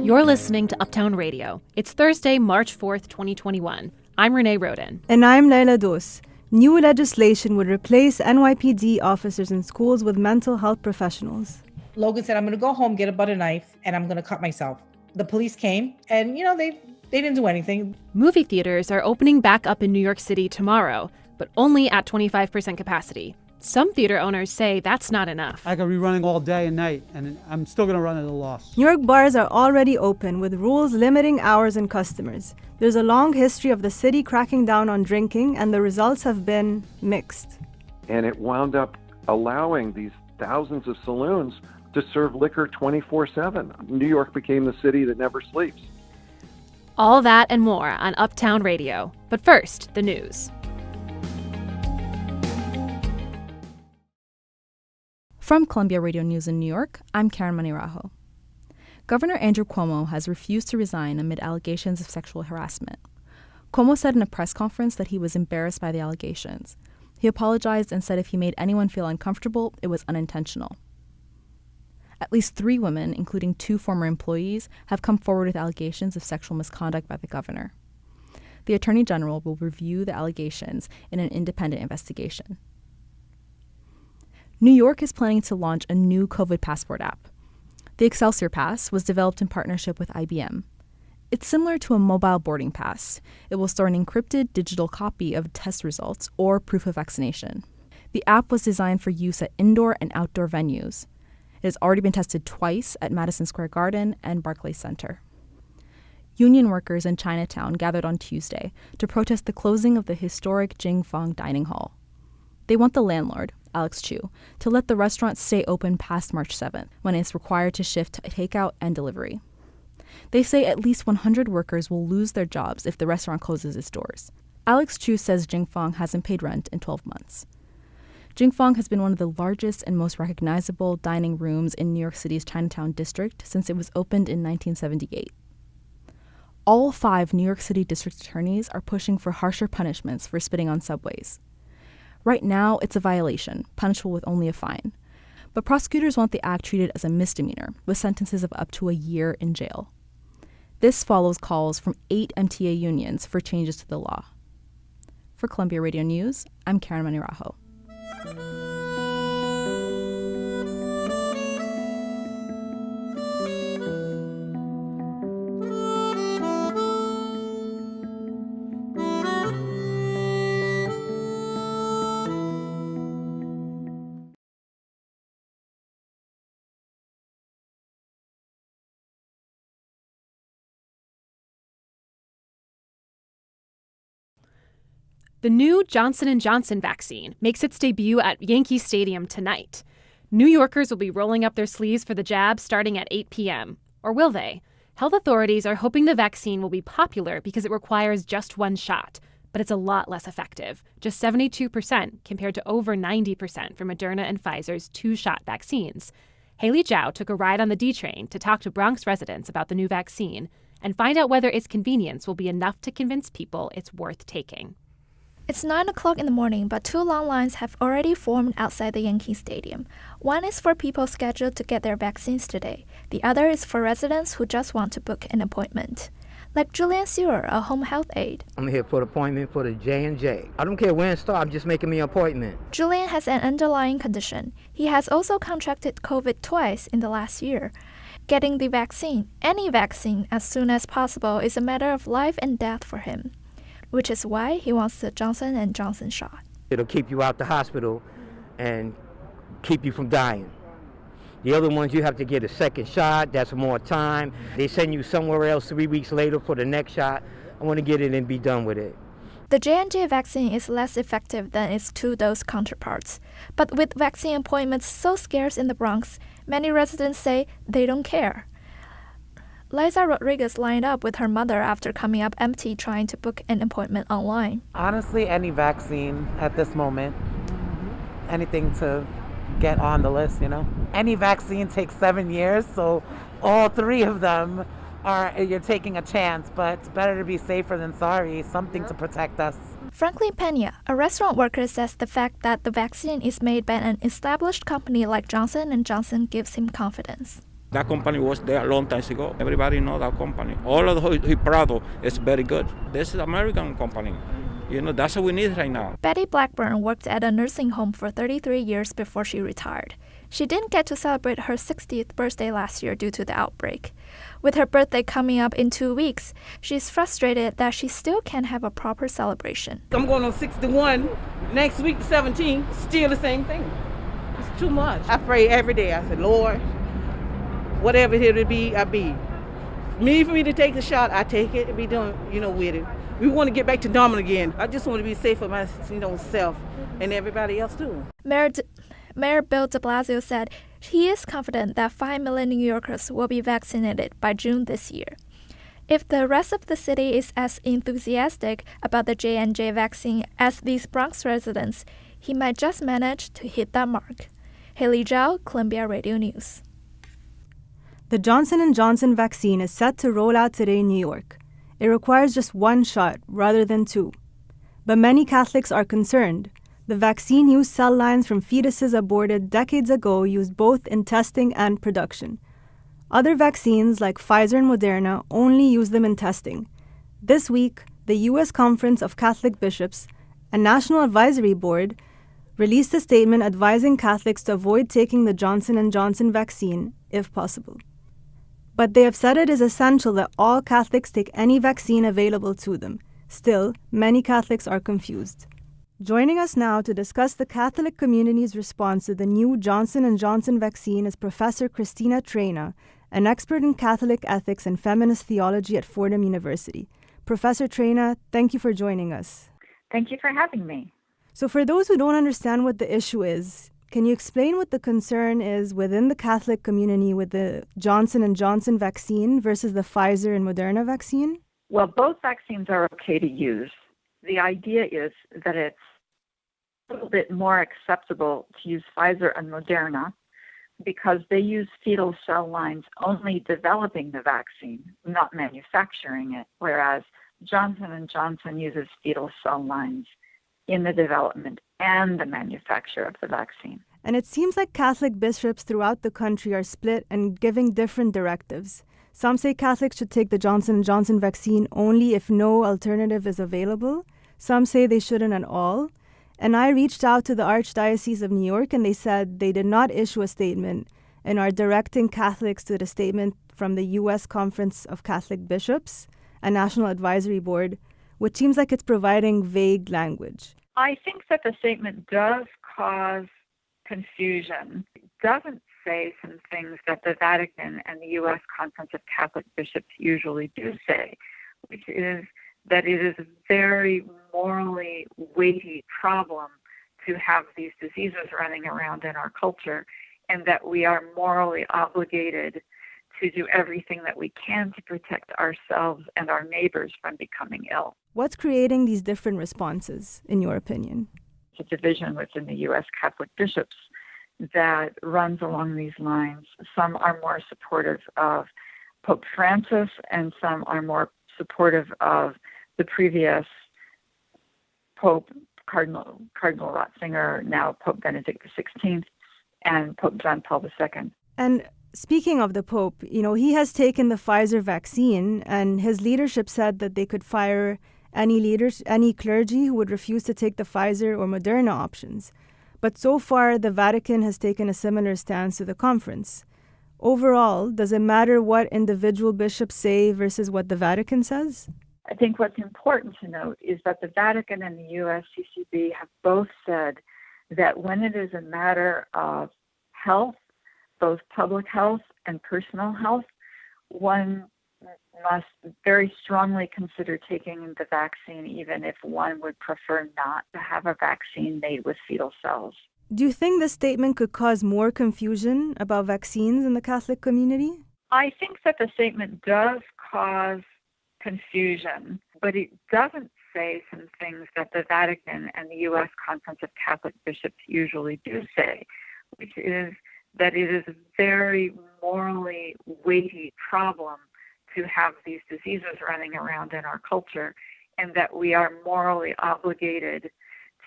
You're listening to Uptown Radio. It's Thursday, March 4th, 2021. I'm Renee Roden. And I'm Laila Dos. New legislation would replace NYPD officers in schools with mental health professionals. Logan said, I'm going to go home, get a butter knife, and I'm going to cut myself. The police came, and, they didn't do anything. Movie theaters are opening back up in New York City tomorrow, but only at 25% capacity. Some theater owners say that's not enough. I could be running all day and night, and I'm still going to run at a loss. New York bars are already open with rules limiting hours and customers. There's a long history of the city cracking down on drinking, and the results have been mixed. And it wound up allowing these thousands of saloons to serve liquor 24/7. New York became the city that never sleeps. All that and more on Uptown Radio. But first, the news. From Columbia Radio News in New York, I'm Karen Manirajo. Governor Andrew Cuomo has refused to resign amid allegations of sexual harassment. Cuomo said in a press conference that he was embarrassed by the allegations. He apologized and said if he made anyone feel uncomfortable, it was unintentional. At least 3 women, including 2 former employees, have come forward with allegations of sexual misconduct by the governor. The Attorney General will review the allegations in an independent investigation. New York is planning to launch a new COVID passport app. The Excelsior Pass was developed in partnership with IBM. It's similar to a mobile boarding pass. It will store an encrypted digital copy of test results or proof of vaccination. The app was designed for use at indoor and outdoor venues. It has already been tested twice at Madison Square Garden and Barclays Center. Union workers in Chinatown gathered on Tuesday to protest the closing of the historic Jing Fong Dining Hall. They want the landlord, Alex Chu, to let the restaurant stay open past March 7th, when it's required to shift to takeout and delivery. They say at least 100 workers will lose their jobs if the restaurant closes its doors. Alex Chu says Jing Fong hasn't paid rent in 12 months. Jing Fong has been one of the largest and most recognizable dining rooms in New York City's Chinatown district since it was opened in 1978. All 5 New York City district attorneys are pushing for harsher punishments for spitting on subways. Right now, it's a violation, punishable with only a fine. But prosecutors want the act treated as a misdemeanor, with sentences of up to a year in jail. This follows calls from 8 MTA unions for changes to the law. For Columbia Radio News, I'm Karen Manirajo. The new Johnson & Johnson vaccine makes its debut at Yankee Stadium tonight. New Yorkers will be rolling up their sleeves for the jab starting at 8 p.m. Or will they? Health authorities are hoping the vaccine will be popular because it requires just 1 shot, but it's a lot less effective, just 72% compared to over 90% for Moderna and Pfizer's 2-shot vaccines. Haley Zhao took a ride on the D train to talk to Bronx residents about the new vaccine and find out whether its convenience will be enough to convince people it's worth taking. It's 9 o'clock in the morning, but 2 long lines have already formed outside the Yankee Stadium. One is for people scheduled to get their vaccines today. The other is for residents who just want to book an appointment. Like Julian Sewer, a home health aide. I'm here for the appointment for the J&J. I don't care when it starts, I'm just making me an appointment. Julian has an underlying condition. He has also contracted COVID twice in the last year. Getting the vaccine, any vaccine, as soon as possible is a matter of life and death for him, which is why he wants the Johnson & Johnson shot. It'll keep you out the hospital and keep you from dying. The other ones, you have to get a second shot. That's more time. They send you somewhere else 3 weeks later for the next shot. I want to get it and be done with it. The J&J vaccine is less effective than its 2-dose counterparts. But with vaccine appointments so scarce in the Bronx, many residents say they don't care. Liza Rodriguez lined up with her mother after coming up empty trying to book an appointment online. Honestly, any vaccine at this moment, anything to get on the list, Any vaccine takes 7 years, so all 3 of them you're taking a chance, but it's better to be safer than sorry, something to protect us. Franklin Pena, a restaurant worker, says the fact that the vaccine is made by an established company like Johnson & Johnson gives him confidence. That company was there a long time ago. Everybody know that company. All of the product is very good. This is American company. That's what we need right now. Betty Blackburn worked at a nursing home for 33 years before she retired. She didn't get to celebrate her 60th birthday last year due to the outbreak. With her birthday coming up in 2 weeks, she's frustrated that she still can't have a proper celebration. I'm going on 61. Next week, 17, still the same thing. It's too much. I pray every day. I said, Lord, whatever it be, I be. For me to take the shot, I take it and be done, with it. We want to get back to normal again. I just want to be safe for my, self and everybody else too. Mayor Bill de Blasio said he is confident that 5 million New Yorkers will be vaccinated by June this year. If the rest of the city is as enthusiastic about the J&J vaccine as these Bronx residents, he might just manage to hit that mark. Haley Zhao, Columbia Radio News. The Johnson & Johnson vaccine is set to roll out today in New York. It requires just 1 shot rather than 2. But many Catholics are concerned. The vaccine used cell lines from fetuses aborted decades ago used both in testing and production. Other vaccines like Pfizer and Moderna only use them in testing. This week, the U.S. Conference of Catholic Bishops and National Advisory Board released a statement advising Catholics to avoid taking the Johnson & Johnson vaccine if possible. But they have said it is essential that all Catholics take any vaccine available to them. Still, many Catholics are confused. Joining us now to discuss the Catholic community's response to the new Johnson & Johnson vaccine is Professor Christina Traina, an expert in Catholic ethics and feminist theology at Fordham University. Professor Traina, thank you for joining us. Thank you for having me. So for those who don't understand what the issue is, can you explain what the concern is within the Catholic community with the Johnson & Johnson vaccine versus the Pfizer and Moderna vaccine? Well, both vaccines are okay to use. The idea is that it's a little bit more acceptable to use Pfizer and Moderna because they use fetal cell lines only developing the vaccine, not manufacturing it, whereas Johnson & Johnson uses fetal cell lines in the development and the manufacture of the vaccine. And it seems like Catholic bishops throughout the country are split and giving different directives. Some say Catholics should take the Johnson & Johnson vaccine only if no alternative is available. Some say they shouldn't at all. And I reached out to the Archdiocese of New York and they said they did not issue a statement and are directing Catholics to the statement from the U.S. Conference of Catholic Bishops and National Advisory Board, which seems like it's providing vague language. I think that the statement does cause confusion. It doesn't say some things that the Vatican and the U.S. Conference of Catholic Bishops usually do say, which is that it is a very morally weighty problem to have these diseases running around in our culture, and that we are morally obligated to do everything that we can to protect ourselves and our neighbors from becoming ill. What's creating these different responses, in your opinion? It's a division within the U.S. Catholic bishops that runs along these lines. Some are more supportive of Pope Francis, and some are more supportive of the previous Pope, Cardinal Ratzinger, now Pope Benedict XVI, and Pope John Paul II. And speaking of the Pope, he has taken the Pfizer vaccine, and his leadership said that they could fire any clergy who would refuse to take the Pfizer or Moderna options. But so far, the Vatican has taken a similar stance to the conference. Overall, does it matter what individual bishops say versus what the Vatican says? I think what's important to note is that the Vatican and the USCCB have both said that when it is a matter of health, both public health and personal health, one must very strongly consider taking the vaccine, even if one would prefer not to have a vaccine made with fetal cells. Do you think this statement could cause more confusion about vaccines in the Catholic community? I think that the statement does cause confusion, but it doesn't say some things that the Vatican and the U.S. Conference of Catholic Bishops usually do say, which is that it is a very morally weighty problem to have these diseases running around in our culture, and that we are morally obligated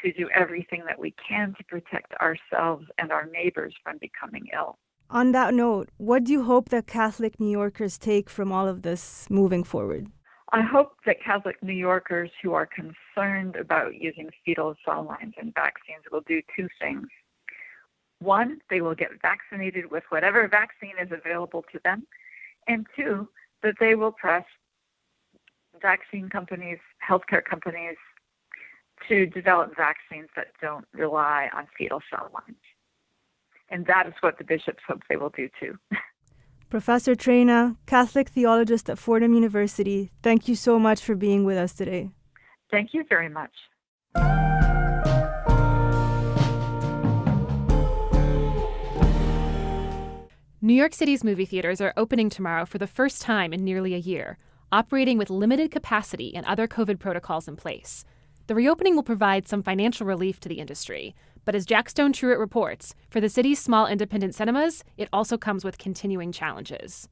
to do everything that we can to protect ourselves and our neighbors from becoming ill. On that note, what do you hope that Catholic New Yorkers take from all of this moving forward? I hope that Catholic New Yorkers who are concerned about using fetal cell lines in vaccines will do two things. One, they will get vaccinated with whatever vaccine is available to them. And two, that they will press vaccine companies, healthcare companies, to develop vaccines that don't rely on fetal cell lines. And that is what the bishops hope they will do too. Professor Trena, Catholic theologist at Fordham University, thank you so much for being with us today. Thank you very much. New York City's movie theaters are opening tomorrow for the first time in nearly a year, operating with limited capacity and other COVID protocols in place. The reopening will provide some financial relief to the industry, but as Jack Stone Truitt reports, for the city's small independent cinemas, it also comes with continuing challenges.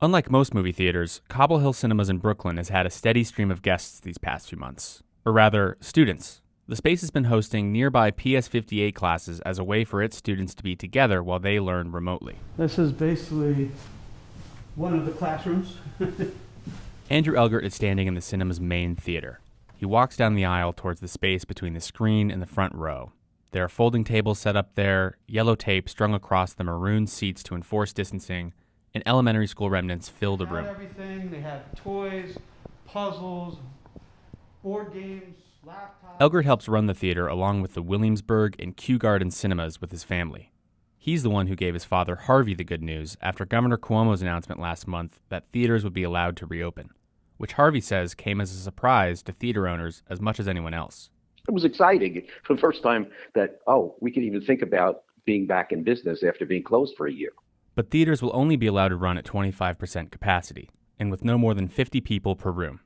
Unlike most movie theaters, Cobble Hill Cinemas in Brooklyn has had a steady stream of guests these past few months. Or rather, students. The space has been hosting nearby PS58 classes as a way for its students to be together while they learn remotely. This is basically one of the classrooms. Andrew Elgert is standing in the cinema's main theater. He walks down the aisle towards the space between the screen and the front row. There are folding tables set up there, yellow tape strung across the maroon seats to enforce distancing, and elementary school remnants fill the room. Everything. They have toys, puzzles, board games, laptops. Elgert helps run the theater along with the Williamsburg and Kew Garden cinemas with his family. He's the one who gave his father Harvey the good news after Governor Cuomo's announcement last month that theaters would be allowed to reopen, which Harvey says came as a surprise to theater owners as much as anyone else. It was exciting for the first time that, we could even think about being back in business after being closed for a year. But theaters will only be allowed to run at 25% capacity, and with no more than 50 people per room.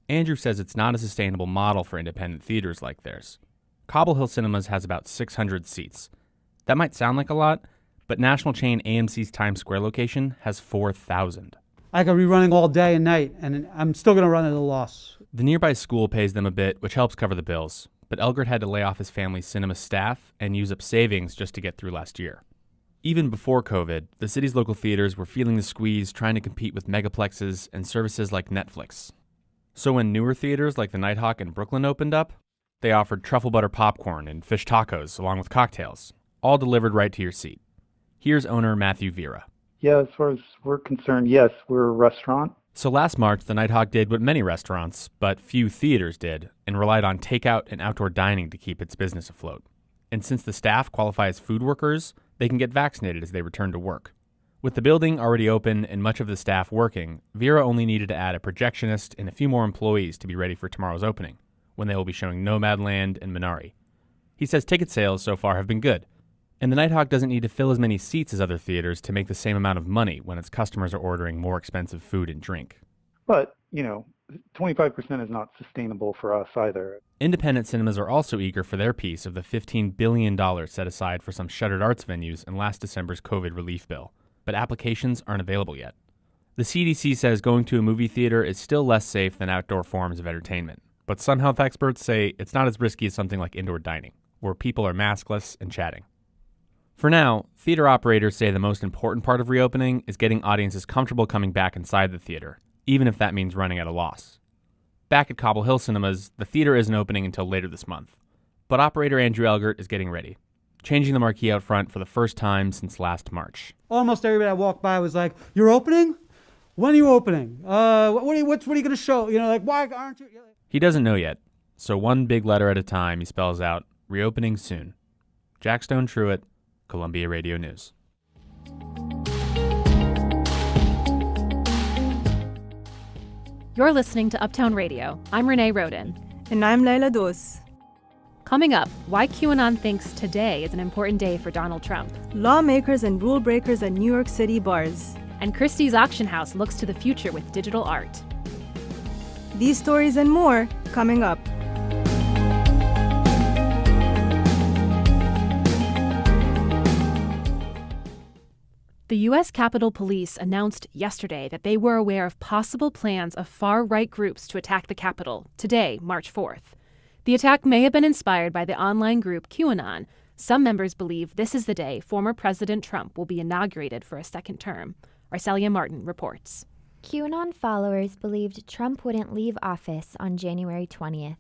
Andrew says it's not a sustainable model for independent theaters like theirs. Cobble Hill Cinemas has about 600 seats. That might sound like a lot, but national chain AMC's Times Square location has 4,000. I could be running all day and night, and I'm still going to run at a loss. The nearby school pays them a bit, which helps cover the bills, but Elgert had to lay off his family's cinema staff and use up savings just to get through last year. Even before COVID, the city's local theaters were feeling the squeeze trying to compete with megaplexes and services like Netflix. So when newer theaters like the Nighthawk in Brooklyn opened up, they offered truffle butter popcorn and fish tacos along with cocktails, all delivered right to your seat. Here's owner Matthew Vera. Yeah, as far as we're concerned, yes, we're a restaurant. So last March, the Nighthawk did what many restaurants, but few theaters did, and relied on takeout and outdoor dining to keep its business afloat. And since the staff qualify as food workers, they can get vaccinated as they return to work. With the building already open and much of the staff working, Vera only needed to add a projectionist and a few more employees to be ready for tomorrow's opening, when they will be showing Nomadland and Minari. He says ticket sales so far have been good, and the Nighthawk doesn't need to fill as many seats as other theaters to make the same amount of money when its customers are ordering more expensive food and drink. But, 25% is not sustainable for us either. Independent cinemas are also eager for their piece of the $15 billion set aside for some shuttered arts venues in last December's COVID relief bill, but applications aren't available yet. The CDC says going to a movie theater is still less safe than outdoor forms of entertainment, but some health experts say it's not as risky as something like indoor dining, where people are maskless and chatting. For now, theater operators say the most important part of reopening is getting audiences comfortable coming back inside the theater, even if that means running at a loss. Back at Cobble Hill Cinemas, the theater isn't opening until later this month, but operator Andrew Elgert is getting ready, changing the marquee out front for the first time since last March. Almost everybody I walked by was like, "You're opening? When are you opening? What are you going to show? Why aren't you?" He doesn't know yet, so one big letter at a time he spells out, reopening soon. Jack Stone Truitt, Columbia Radio News. You're listening to Uptown Radio. I'm Renee Roden. And I'm Leila Dos. Coming up, why QAnon thinks today is an important day for Donald Trump. Lawmakers and rule breakers at New York City bars. And Christie's auction house looks to the future with digital art. These stories and more coming up. The U.S. Capitol Police announced yesterday that they were aware of possible plans of far-right groups to attack the Capitol today, March 4th. The attack may have been inspired by the online group QAnon, Some members believe this is the day former President Trump will be inaugurated for a second term. Arcelia Martin reports. QAnon followers believed Trump wouldn't leave office on January 20th.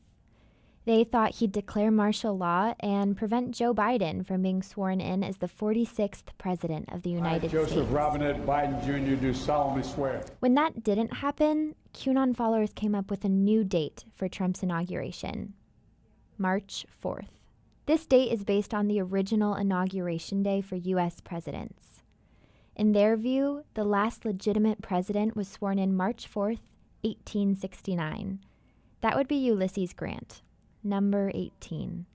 They thought he'd declare martial law and prevent Joe Biden from being sworn in as the 46th president of the United States. Joseph Robinette Biden Jr. do solemnly swear. When that didn't happen, QAnon followers came up with a new date for Trump's inauguration, March 4th. This date is based on the original inauguration day for U.S. presidents. In their view, the last legitimate president was sworn in March 4th, 1869. That would be Ulysses Grant. Number 18.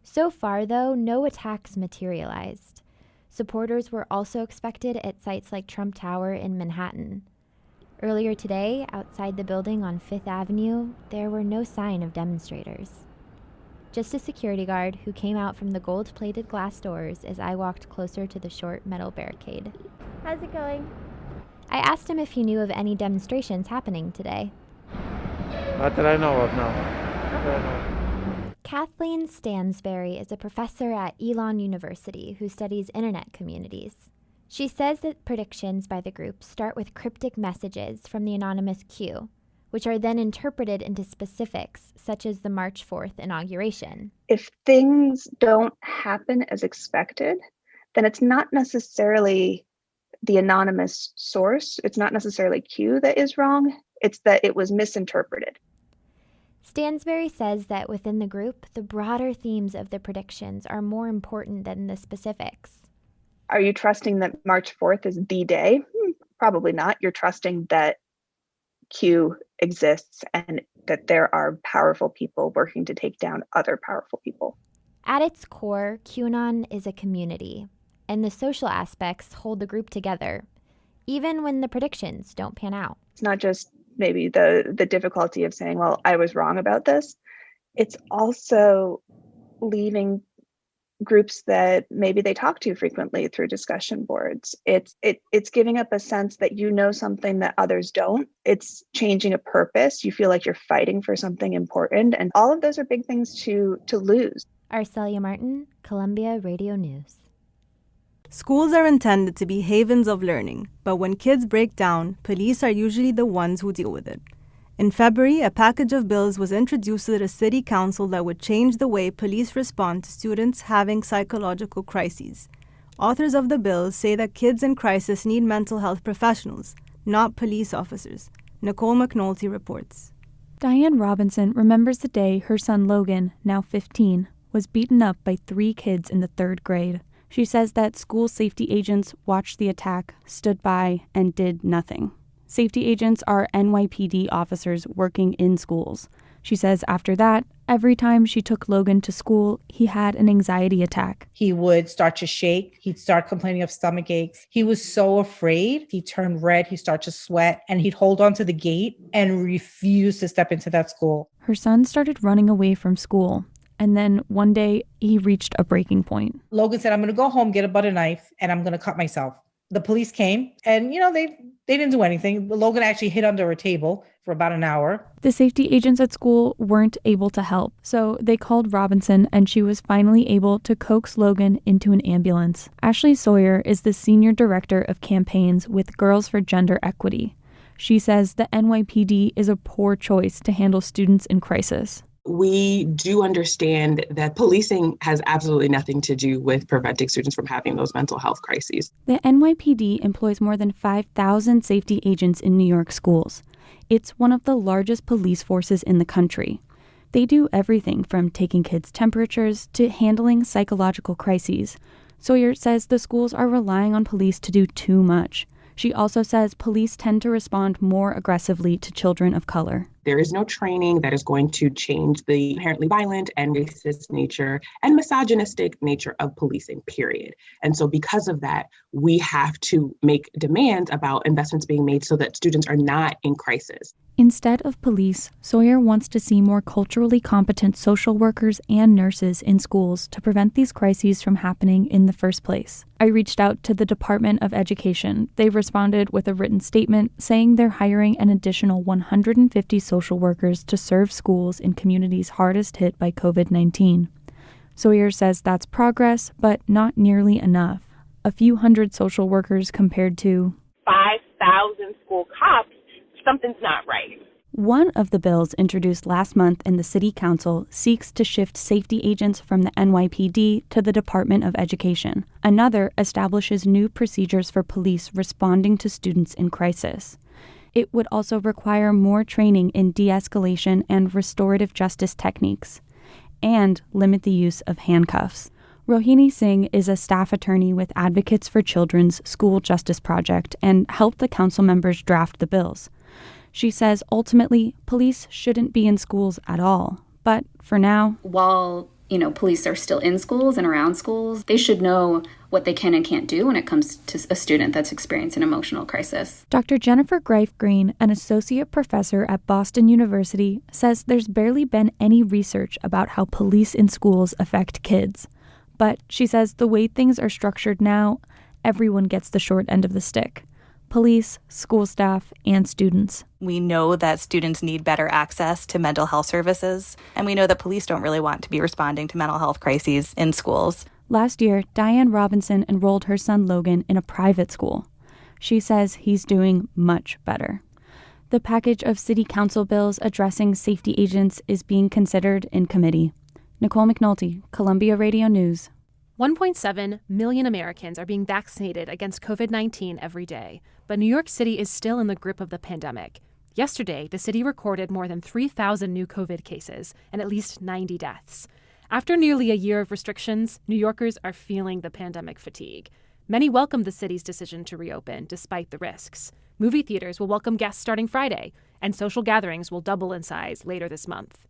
So far, though, no attacks materialized. Supporters were also expected at sites like Trump Tower in Manhattan. Earlier today, outside the building on Fifth Avenue, there were no sign of demonstrators. Just a security guard who came out from the gold-plated glass doors as I walked closer to the short metal barricade. How's it going? I asked him if he knew of any demonstrations happening today. Not that I know of, no. Kathleen Stansberry is a professor at Elon University who studies internet communities. She says that predictions by the group start with cryptic messages from the anonymous queue, which are then interpreted into specifics, such as the March 4th inauguration. If things don't happen as expected, then it's not necessarily the anonymous source. It's not necessarily Q that is wrong. It's that it was misinterpreted. Stansberry says that within the group, the broader themes of the predictions are more important than the specifics. Are you trusting that March 4th is the day? Probably not. You're trusting that Q exists and that there are powerful people working to take down other powerful people. At its core, QAnon is a community, and the social aspects hold the group together, even when the predictions don't pan out. It's not just maybe the difficulty of saying, well, I was wrong about this. It's also leaving groups that maybe they talk to frequently through discussion boards. It's giving up a sense that you know something that others don't. It's changing a purpose. You feel like you're fighting for something important. And all of those are big things to lose. Arcelia Martin, Columbia Radio News. Schools are intended to be havens of learning, but when kids break down, police are usually the ones who deal with it. In February, a package of bills was introduced to the city council that would change the way police respond to students having psychological crises. Authors of the bills say that kids in crisis need mental health professionals, not police officers. Nicole McNulty reports. Diane Robinson remembers the day her son Logan, now 15, was beaten up by 3 kids in the 3rd grade. She says that school safety agents watched the attack, stood by, and did nothing. Safety agents are NYPD officers working in schools. She says after that, every time she took Logan to school, he had an anxiety attack. He would start to shake. He'd start complaining of stomach aches. He was so afraid. He turned red. He'd start to sweat, and he'd hold onto the gate and refuse to step into that school. Her son started running away from school. And then one day, he reached a breaking point. Logan said, I'm going to go home, get a butter knife, and I'm going to cut myself. The police came, and, they didn't do anything. Logan actually hid under a table for about an hour. The safety agents at school weren't able to help, so they called Robinson, and she was finally able to coax Logan into an ambulance. Ashley Sawyer is the senior director of campaigns with Girls for Gender Equity. She says the NYPD is a poor choice to handle students in crisis. We do understand that policing has absolutely nothing to do with preventing students from having those mental health crises. The NYPD employs more than 5,000 safety agents in New York schools. It's one of the largest police forces in the country. They do everything from taking kids' temperatures to handling psychological crises. Sawyer says the schools are relying on police to do too much. She also says police tend to respond more aggressively to children of color. There is no training that is going to change the inherently violent and racist nature and misogynistic nature of policing, period. And so because of that, we have to make demands about investments being made so that students are not in crisis. Instead of police, Sawyer wants to see more culturally competent social workers and nurses in schools to prevent these crises from happening in the first place. I reached out to the Department of Education. They responded with a written statement saying they're hiring an additional 150 social workers to serve schools in communities hardest hit by COVID-19. Sawyer says that's progress, but not nearly enough. A few hundred social workers compared to 5,000 school cops, something's not right. One of the bills introduced last month in the City Council seeks to shift safety agents from the NYPD to the Department of Education. Another establishes new procedures for police responding to students in crisis. It would also require more training in de-escalation and restorative justice techniques, and limit the use of handcuffs. Rohini Singh is a staff attorney with Advocates for Children's School Justice Project and helped the council members draft the bills. She says ultimately, police shouldn't be in schools at all. But for now, while, police are still in schools and around schools, they should know what they can and can't do when it comes to a student that's experiencing an emotional crisis. Dr. Jennifer Greif-Green, an associate professor at Boston University, says there's barely been any research about how police in schools affect kids. But she says the way things are structured now, everyone gets the short end of the stick. Police, school staff, and students. We know that students need better access to mental health services, and we know that police don't really want to be responding to mental health crises in schools. Last year, Diane Robinson enrolled her son Logan in a private school. She says he's doing much better. The package of city council bills addressing safety agents is being considered in committee. Nicole McNulty, Columbia Radio News. 1.7 million Americans are being vaccinated against COVID-19 every day, but New York City is still in the grip of the pandemic. Yesterday, the city recorded more than 3,000 new COVID cases and at least 90 deaths. After nearly a year of restrictions, New Yorkers are feeling the pandemic fatigue. Many welcomed the city's decision to reopen despite the risks. Movie theaters will welcome guests starting Friday, and social gatherings will double in size later this month.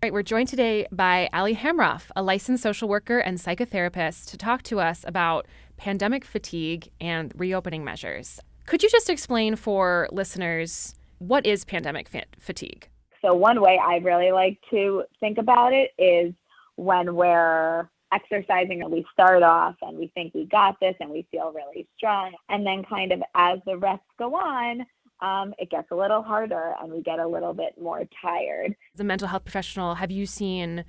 All right, we're joined today by Ali Hamroff, a licensed social worker and psychotherapist, to talk to us about pandemic fatigue and reopening measures. Could you just explain for listeners, what is pandemic fatigue? So one way I really like to think about it is when we're exercising and we start off and we think we got this and we feel really strong. And then kind of as the rests go on, it gets a little harder and we get a little bit more tired. As a mental health professional, have you seen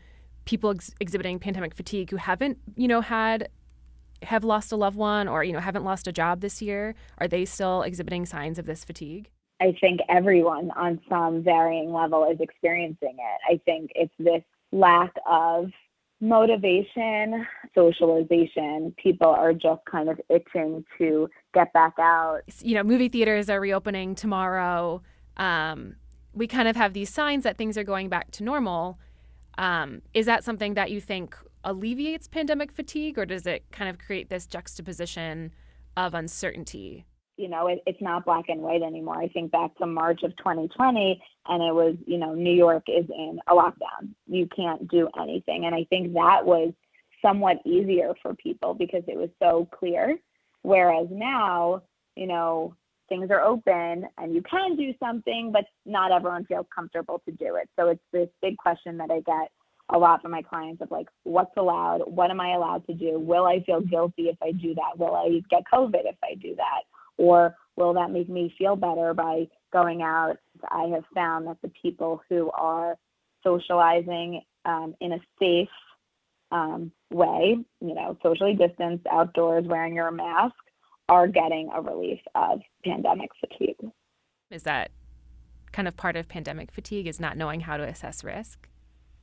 people exhibiting pandemic fatigue who haven't, have lost a loved one or, haven't lost a job this year? Are they still exhibiting signs of this fatigue? I think everyone on some varying level is experiencing it. I think it's this lack of motivation, socialization. People are just kind of itching to get back out. Movie theaters are reopening tomorrow. We kind of have these signs that things are going back to normal. Is that something that you think alleviates pandemic fatigue, or does it kind of create this juxtaposition of uncertainty? It's not black and white anymore. I think back to March of 2020, and it was, New York is in a lockdown. You can't do anything. And I think that was somewhat easier for people because it was so clear. Whereas now, things are open and you can do something, but not everyone feels comfortable to do it. So it's this big question that I get a lot from my clients of what's allowed? What am I allowed to do? Will I feel guilty if I do that? Will I get COVID if I do that? Or will that make me feel better by going out? I have found that the people who are socializing in a safe way, socially distanced, outdoors, wearing your mask, are getting a relief of pandemic fatigue. Is that kind of part of pandemic fatigue, is not knowing how to assess risk?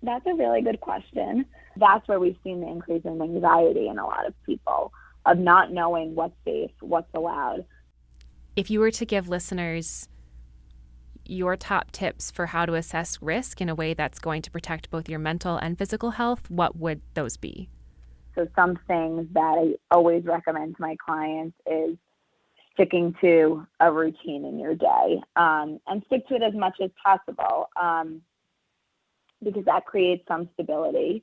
That's a really good question. That's where we've seen the increase in anxiety in a lot of people, of not knowing what's safe, what's allowed. If you were to give listeners your top tips for how to assess risk in a way that's going to protect both your mental and physical health, what would those be? So some things that I always recommend to my clients is sticking to a routine in your day, and stick to it as much as possible, because that creates some stability.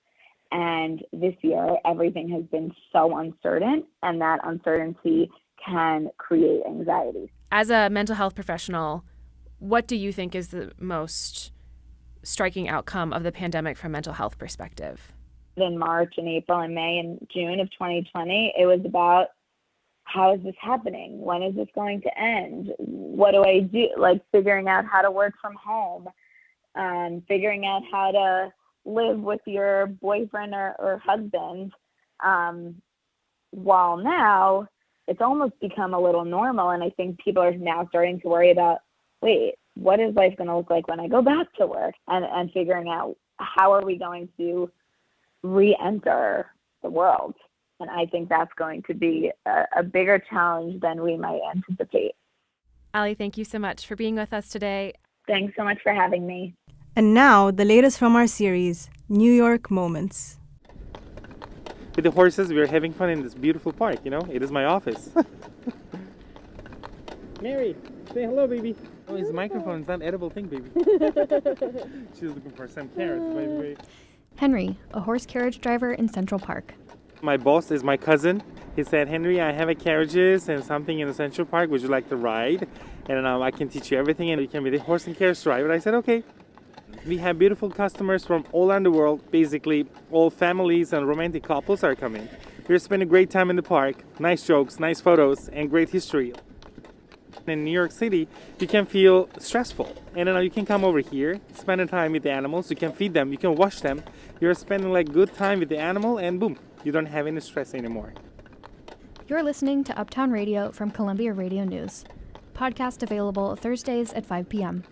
And this year, everything has been so uncertain, and that uncertainty can create anxiety. As a mental health professional, what do you think is the most striking outcome of the pandemic from a mental health perspective? In March and April and May and June of 2020, it was about, how is this happening? When is this going to end? What do I do? Figuring out how to work from home, figuring out how to live with your boyfriend or husband, while now it's almost become a little normal. And I think people are now starting to worry about, wait, what is life going to look like when I go back to work? And figuring out how are we going to re-enter the world. And I think that's going to be a bigger challenge than we might anticipate. Allie, thank you so much for being with us today. Thanks so much for having me. And now, the latest from our series, New York Moments. With the horses, we are having fun in this beautiful park, you know? It is my office. Mary, say hello, baby. Oh, it's a microphone. It's not an edible thing, baby. She's looking for some carrots, by the way. Henry, a horse carriage driver in Central Park. My boss is my cousin. He said, Henry, I have a carriages and something in the Central Park. Would you like to ride? And I can teach you everything and you can be the horse and carriage driver. I said, okay. We have beautiful customers from all around the world. Basically, all families and romantic couples are coming. We're spending a great time in the park. Nice jokes, nice photos, and great history. In New York City, you can feel stressful. And you can come over here, spend a time with the animals. You can feed them, you can wash them. You're spending like good time with the animal and boom, you don't have any stress anymore. You're listening to Uptown Radio from Columbia Radio News. Podcast available Thursdays at 5 p.m.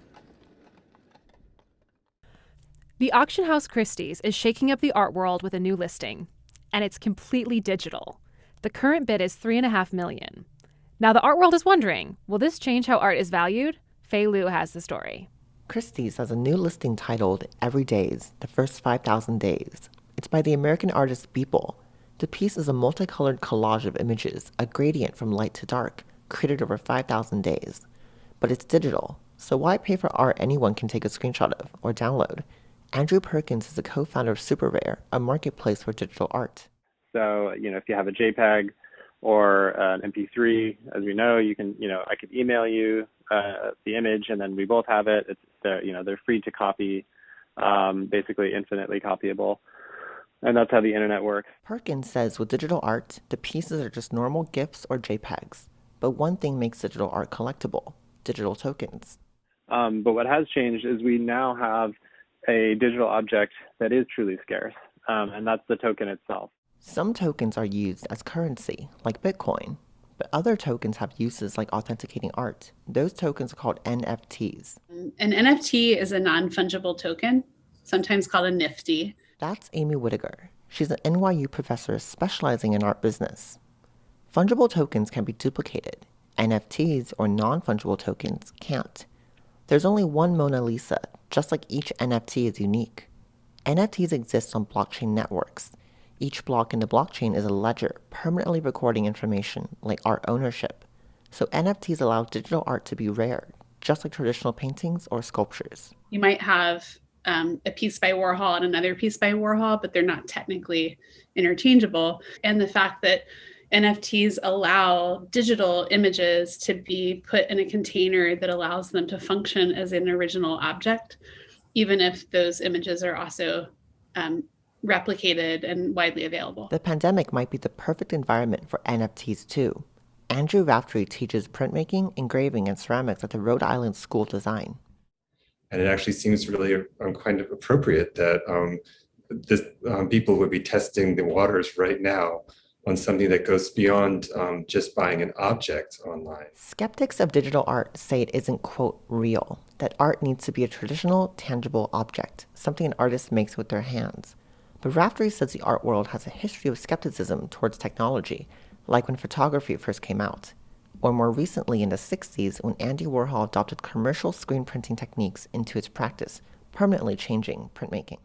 The auction house Christie's is shaking up the art world with a new listing, and it's completely digital. The current bid is $3.5 million. Now the art world is wondering, will this change how art is valued? Fei Liu has the story. Christie's has a new listing titled Every Days, The First 5,000 Days. It's by the American artist Beeple. The piece is a multicolored collage of images, a gradient from light to dark, created over 5,000 days. But it's digital, so why pay for art anyone can take a screenshot of or download? Andrew Perkins is the co-founder of SuperRare, a marketplace for digital art. So, if you have a JPEG or an MP3, as we know, you can, I could email you the image and then we both have it. They're free to copy, basically infinitely copyable. And that's how the internet works. Perkins says with digital art, the pieces are just normal GIFs or JPEGs. But one thing makes digital art collectible: digital tokens. But what has changed is we now have a digital object that is truly scarce, and that's the token itself. Some tokens are used as currency, like Bitcoin, but other tokens have uses like authenticating art. Those tokens are called NFTs. An NFT is a non-fungible token, sometimes called a NFTY. That's Amy Whittaker. She's an NYU professor specializing in art business. Fungible tokens can be duplicated. NFTs, or non-fungible tokens, can't. There's only one Mona Lisa, just like each NFT is unique. NFTs exist on blockchain networks. Each block in the blockchain is a ledger, permanently recording information, like art ownership. So NFTs allow digital art to be rare, just like traditional paintings or sculptures. You might have a piece by Warhol and another piece by Warhol, but they're not technically interchangeable. And the fact that NFTs allow digital images to be put in a container that allows them to function as an original object, even if those images are also replicated and widely available. The pandemic might be the perfect environment for NFTs too. Andrew Raftery teaches printmaking, engraving, and ceramics at the Rhode Island School of Design. And it actually seems really kind of appropriate that people would be testing the waters right now on something that goes beyond just buying an object online. Skeptics of digital art say it isn't, quote, real, that art needs to be a traditional, tangible object, something an artist makes with their hands. But Raftery says the art world has a history of skepticism towards technology, like when photography first came out, or more recently in the 60s when Andy Warhol adopted commercial screen printing techniques into his practice, permanently changing printmaking.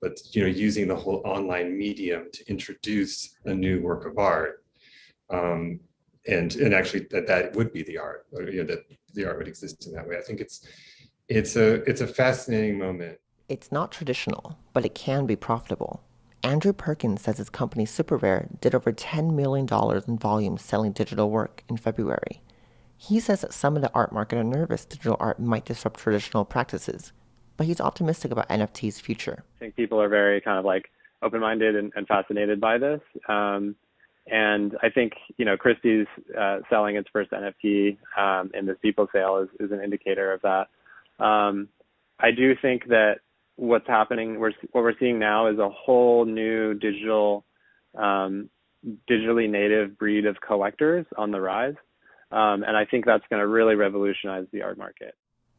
But using the whole online medium to introduce a new work of art, and actually that would be the art, that the art would exist in that way. I think it's a fascinating moment. It's not traditional, but it can be profitable. Andrew Perkins says his company SuperRare did over $10 million in volume selling digital work in February. He says that some in the art market are nervous digital art might disrupt traditional practices, but he's optimistic about NFT's future. I think people are very kind of like open-minded and fascinated by this. And I think, Christie's selling its first NFT in this Beeple sale is an indicator of that. I do think that what's happening, what we're seeing now is a whole new digitally native breed of collectors on the rise. And I think that's going to really revolutionize the art market.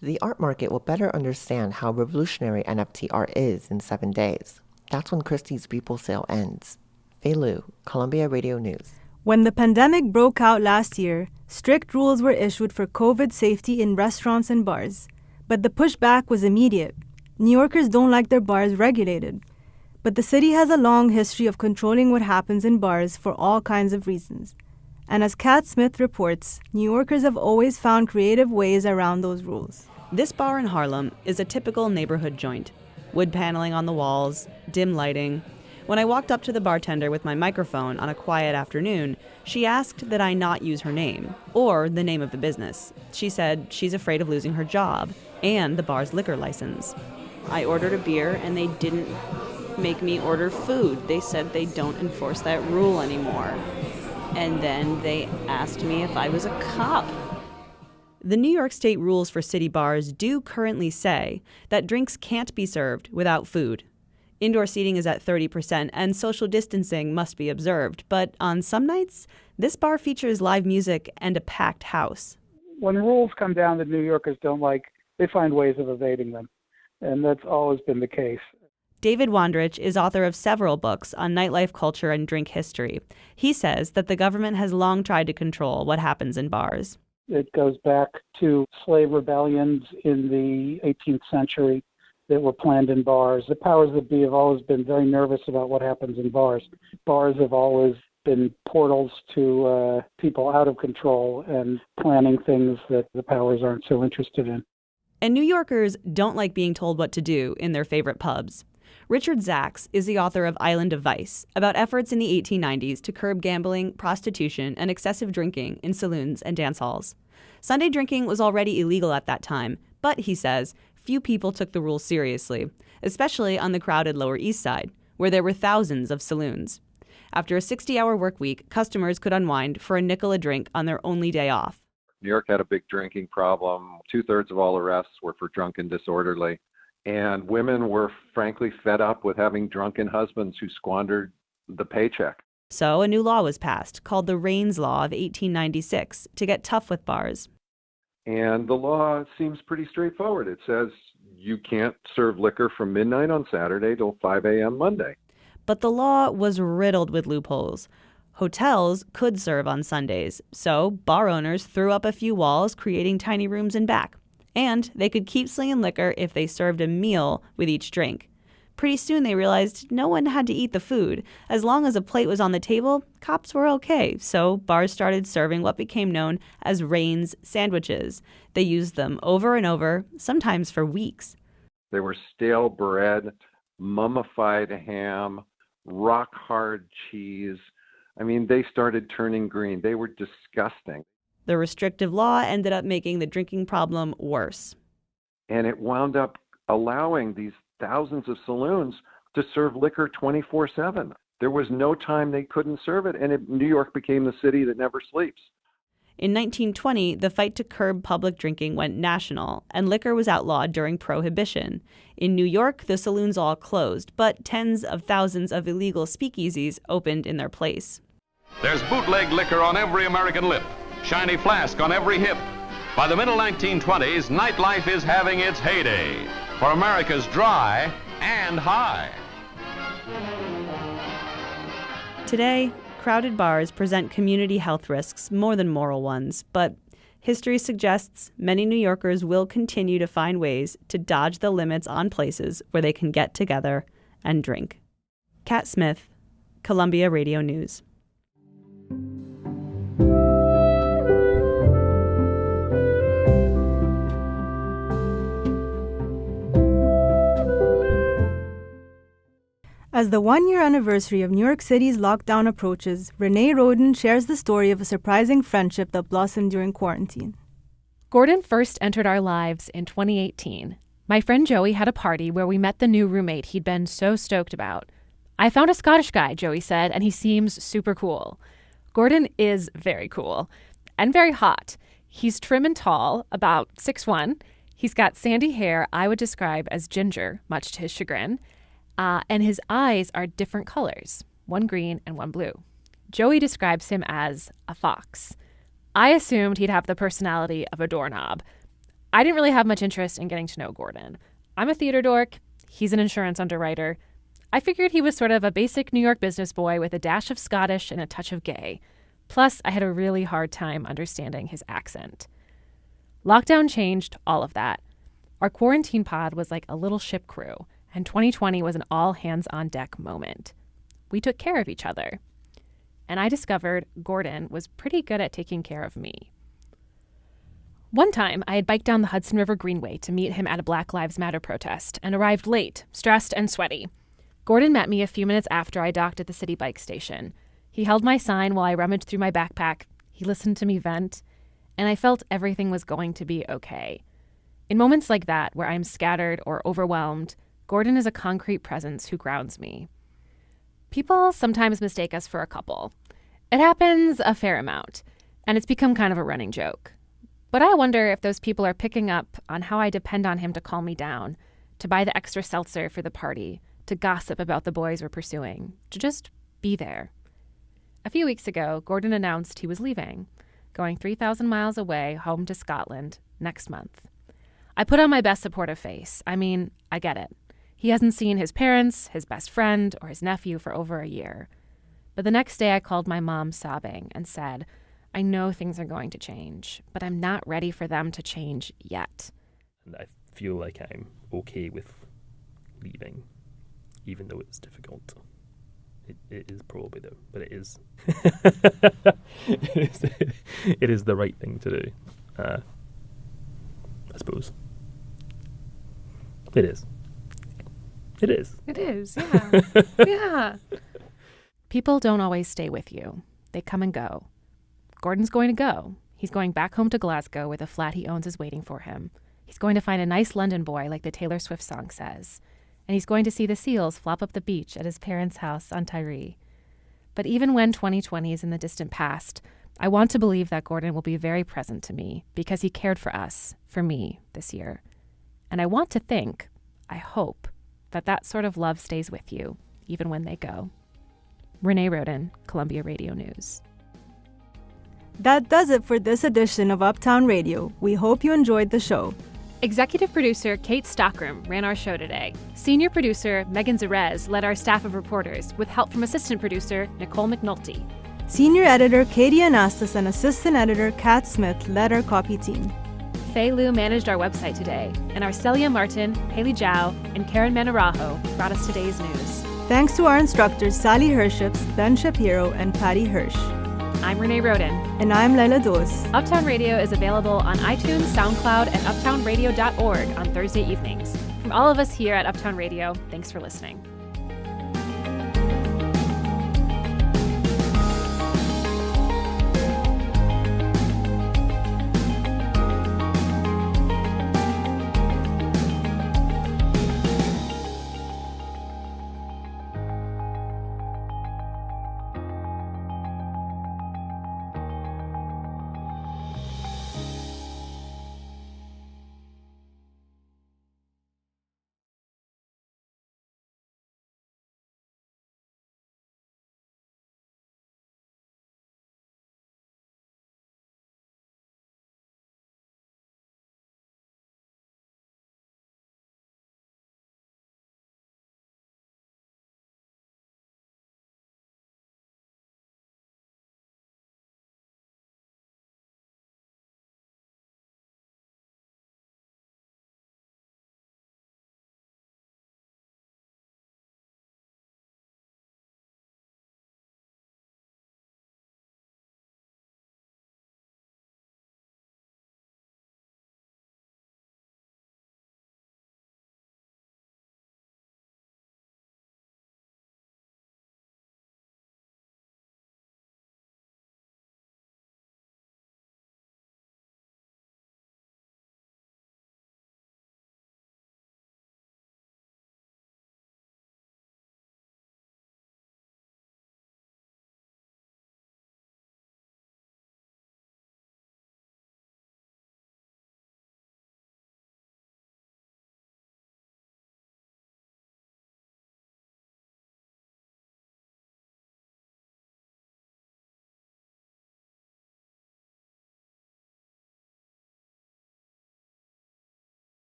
The art market will better understand how revolutionary NFT art is in 7 days. That's when Christie's Beeple sale ends. Fei Lu, Columbia Radio News. When the pandemic broke out last year, strict rules were issued for COVID safety in restaurants and bars. But the pushback was immediate. New Yorkers don't like their bars regulated. But the city has a long history of controlling what happens in bars for all kinds of reasons. And as Kat Smith reports, New Yorkers have always found creative ways around those rules. This bar in Harlem is a typical neighborhood joint. Wood paneling on the walls, dim lighting. When I walked up to the bartender with my microphone on a quiet afternoon, she asked that I not use her name, or the name of the business. She said she's afraid of losing her job, and the bar's liquor license. I ordered a beer, and they didn't make me order food. They said they don't enforce that rule anymore. And then they asked me if I was a cop. The New York State rules for city bars do currently say that drinks can't be served without food. Indoor seating is at 30% and social distancing must be observed. But on some nights, this bar features live music and a packed house. When rules come down that New Yorkers don't like, they find ways of evading them. And that's always been the case. David Wondrich is author of several books on nightlife culture and drink history. He says that the government has long tried to control what happens in bars. It goes back to slave rebellions in the 18th century that were planned in bars. The powers that be have always been very nervous about what happens in bars. Bars have always been portals to people out of control and planning things that the powers aren't so interested in. And New Yorkers don't like being told what to do in their favorite pubs. Richard Zacks is the author of Island of Vice, about efforts in the 1890s to curb gambling, prostitution, and excessive drinking in saloons and dance halls. Sunday drinking was already illegal at that time, but, he says, few people took the rules seriously, especially on the crowded Lower East Side, where there were thousands of saloons. After a 60-hour work week, customers could unwind for a nickel a drink on their only day off. New York had a big drinking problem. 2/3 of all arrests were for drunk and disorderly. And women were frankly fed up with having drunken husbands who squandered the paycheck. So a new law was passed called the Raines Law of 1896 to get tough with bars. And the law seems pretty straightforward. It says you can't serve liquor from midnight on Saturday till 5 a.m. Monday. But the law was riddled with loopholes. Hotels could serve on Sundays, so bar owners threw up a few walls, creating tiny rooms in back. And they could keep slinging liquor if they served a meal with each drink. Pretty soon they realized no one had to eat the food. As long as a plate was on the table, cops were okay. So bars started serving what became known as Raines sandwiches. They used them over and over, sometimes for weeks. They were stale bread, mummified ham, rock-hard cheese. I mean, they started turning green. They were disgusting. The restrictive law ended up making the drinking problem worse. And it wound up allowing these thousands of saloons to serve liquor 24/7. There was no time they couldn't serve it, and New York became the city that never sleeps. In 1920, the fight to curb public drinking went national, and liquor was outlawed during Prohibition. In New York, the saloons all closed, but tens of thousands of illegal speakeasies opened in their place. There's bootleg liquor on every American lip, shiny flask on every hip. By the middle 1920s, nightlife is having its heyday for America's dry and high. Today, crowded bars present community health risks more than moral ones, but history suggests many New Yorkers will continue to find ways to dodge the limits on places where they can get together and drink. Kat Smith, Columbia Radio News. As the one-year anniversary of New York City's lockdown approaches, Renee Roden shares the story of a surprising friendship that blossomed during quarantine. Gordon first entered our lives in 2018. My friend Joey had a party where we met the new roommate he'd been so stoked about. I found a Scottish guy, Joey said, and he seems super cool. Gordon is very cool and very hot. He's trim and tall, about 6'1". He's got sandy hair I would describe as ginger, much to his chagrin, and his eyes are different colors, one green and one blue. Joey describes him as a fox. I assumed he'd have the personality of a doorknob. I didn't really have much interest in getting to know Gordon. I'm a theater dork. He's an insurance underwriter. I figured he was sort of a basic New York business boy with a dash of Scottish and a touch of gay. Plus, I had a really hard time understanding his accent. Lockdown changed all of that. Our quarantine pod was like a little ship crew, and 2020 was an all-hands-on-deck moment. We took care of each other. And I discovered Gordon was pretty good at taking care of me. One time, I had biked down the Hudson River Greenway to meet him at a Black Lives Matter protest and arrived late, stressed and sweaty. Gordon met me a few minutes after I docked at the city bike station. He held my sign while I rummaged through my backpack. He listened to me vent, and I felt everything was going to be okay. In moments like that, where I'm scattered or overwhelmed, Gordon is a concrete presence who grounds me. People sometimes mistake us for a couple. It happens a fair amount, and it's become kind of a running joke. But I wonder if those people are picking up on how I depend on him to calm me down, to buy the extra seltzer for the party, to gossip about the boys we're pursuing, to just be there. A few weeks ago, Gordon announced he was leaving, going 3,000 miles away home to Scotland next month. I put on my best supportive face. I mean, I get it. He hasn't seen his parents, his best friend, or his nephew for over a year. But the next day I called my mom sobbing and said, I know things are going to change, but I'm not ready for them to change yet. And I feel like I'm okay with leaving, even though it's difficult. It is probably though, but it is. It is the right thing to do, I suppose. It is. It is. It is, yeah. Yeah. People don't always stay with you. They come and go. Gordon's going to go. He's going back home to Glasgow where the flat he owns is waiting for him. He's going to find a nice London boy like the Taylor Swift song says. And he's going to see the seals flop up the beach at his parents' house on Tiree. But even when 2020 is in the distant past, I want to believe that Gordon will be very present to me because he cared for us, for me, this year. And I want to think, I hope, that sort of love stays with you, even when they go. Renee Roden, Columbia Radio News. That does it for this edition of Uptown Radio. We hope you enjoyed the show. Executive producer Kate Stockram ran our show today. Senior producer Megan Zerez led our staff of reporters with help from assistant producer Nicole McNulty. Senior editor Katie Anastas and assistant editor Kat Smith led our copy team. Fei Liu managed our website today, and Arcelia Martin, Haley Zhao, and Karen Manarajo brought us today's news. Thanks to our instructors Sally Herships, Ben Shapiro, and Patty Hirsch. I'm Renee Roden. And I'm Leila Doz. Uptown Radio is available on iTunes, SoundCloud, and uptownradio.org on Thursday evenings. From all of us here at Uptown Radio, thanks for listening.